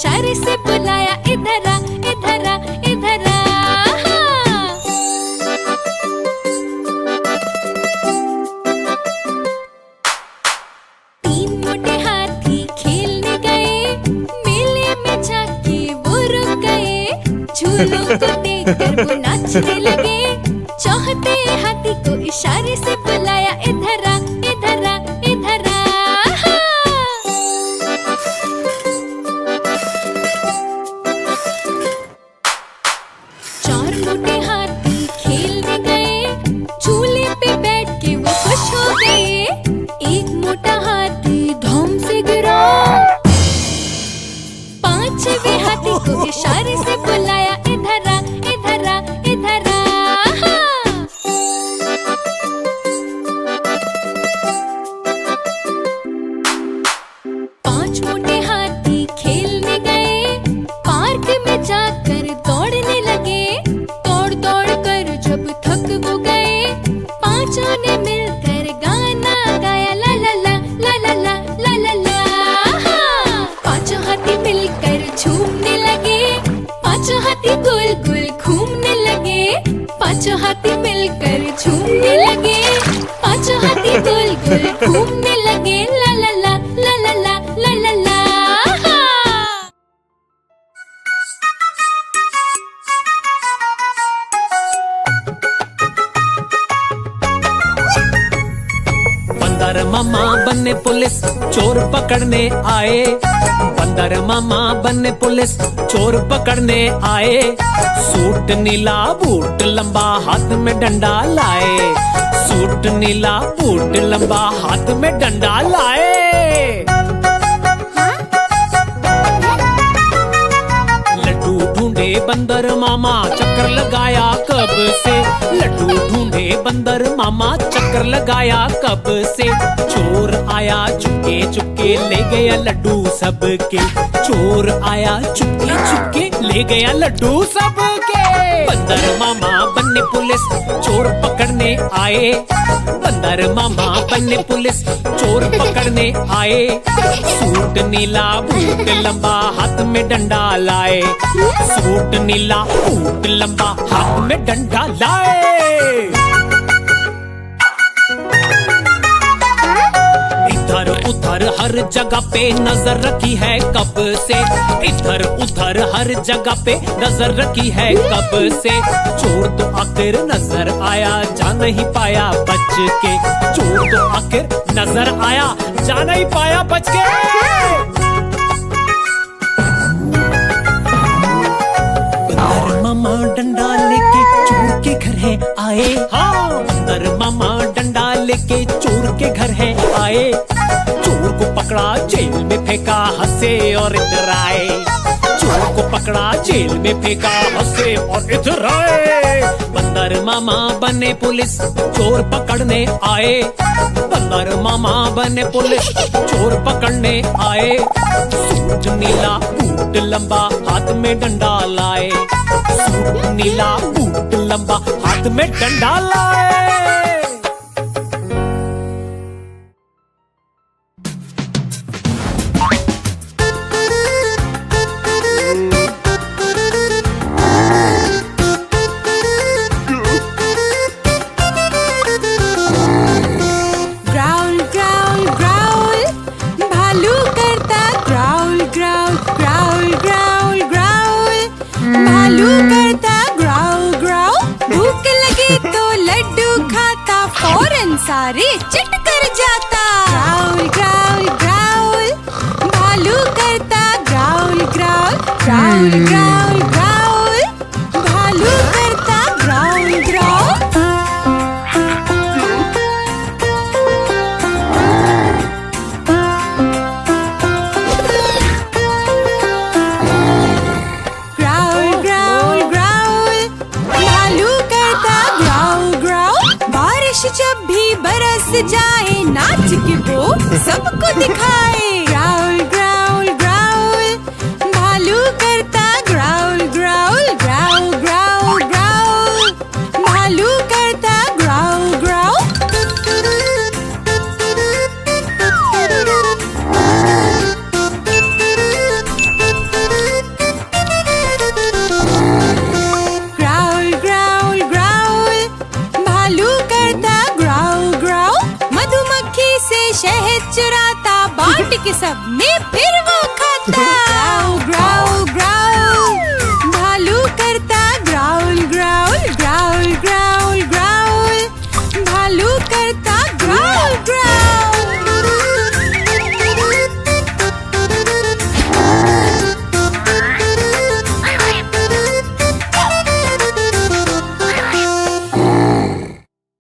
इशारे से बुलाया, इधर आ, इधर आ, इधर आ। तीन मोटे हाथी खेलने गए, मेले में जाके वो रुक गए। झूलों को देखकर वो नाचने लगे, चौथे हाथी को इशारे से बुलाया, इधर आ, इधर आ, इधर आ। चार मोटे हाथी खेलने गए, झूले पे बैठ के वो खुश हो गए। एक मोटा हाथी धूम से गिरा, पांचवे हाथी को इशारे से बुलाया, इधर आ, इधर आ, इधर आ। पांच मोटे हाथी खेलने गए, पार्क में जाकर दौड़ने लगे। दौड़ दौड़ कर जब थक वो गए, पांचों ने मिलकर गाना गाया, ला ला ला ला ला ला ला ला ला। पांचों हाथी मिलकर झूमने लगे, पांचों हाथी गोल गोल घूमने लगे। पांचों हाथी मिलकर झूमने लगे, पांचों हाथी गोल गोल घूमने लगे, ला ला ला ला ला ला ला ला ला। बंदर मामा बने पुलिस, चोर पकड़ने आए। बंदर मामा बने पुलिस, चोर पकड़ने आए। सूट नीला, बूट लंबा, हाथ में डंडा लाए। सूट नीला, बूट लंबा, हाथ में डंडा लाए। लड्डू ढूंढे बंदर मामा, चक्कर लगाया कब से। लड्डू ढूंढे बंदर मामा, चक्कर लगाया कब से। चोर आया चुपके चुपके, ले गया लड्डू सबके। चोर आया चुपके चुपके, ले गया लड्डू सबके। बंदर मामा बने पुलिस, चोर पकड़ने आए। बंदर मामा बने पुलिस, चोर पकड़ने आए। सूट नीला, बूट लंबा, हाथ में डंडा लाए। सूट नीला, बूट लंबा, हाथ में डंडा लाए। इधर उधर हर जगह पे नजर रखी है कब से। इधर उधर हर जगह पे नजर रखी है कब से। चोर तो आखिर नजर आया, जा नहीं पाया बच के। चोर तो आखिर नजर आया, जा नहीं पाया बच के। बंदर मामा डंडा लेके चोर के घर है आए। हाँ, बंदर मामा डंडा लेके चोर के घर है आए। चोर को पकड़ा, जेल में फेंका, हंसे और इधर आए। चोर को पकड़ा, जेल में फेंका, हंसे और इधर आए। बंदर मामा बने पुलिस, चोर पकड़ने आए। बंदर मामा बने पुलिस, चोर पकड़ने आए। सूट नीला, बूट लंबा, हाथ में डंडा लाए। सूट नीला, बूट लंबा, हाथ में डंडा लाए। सारे चिट कर जाता। ग्राउल ग्राउल ग्राउल, भालू करता growl growl. Growl growl growl, भालू करता growl growl. Growl growl growl, भालू करता ग्राउल ग्राउल। बारिश जब भी बरस जाए, नाच के वो सबको दिखाए। ग्राउल ग्राउल ग्राउल, भालू करता growl growl. Growl growl growl, भालू करता ग्राउल ग्राउल। लगता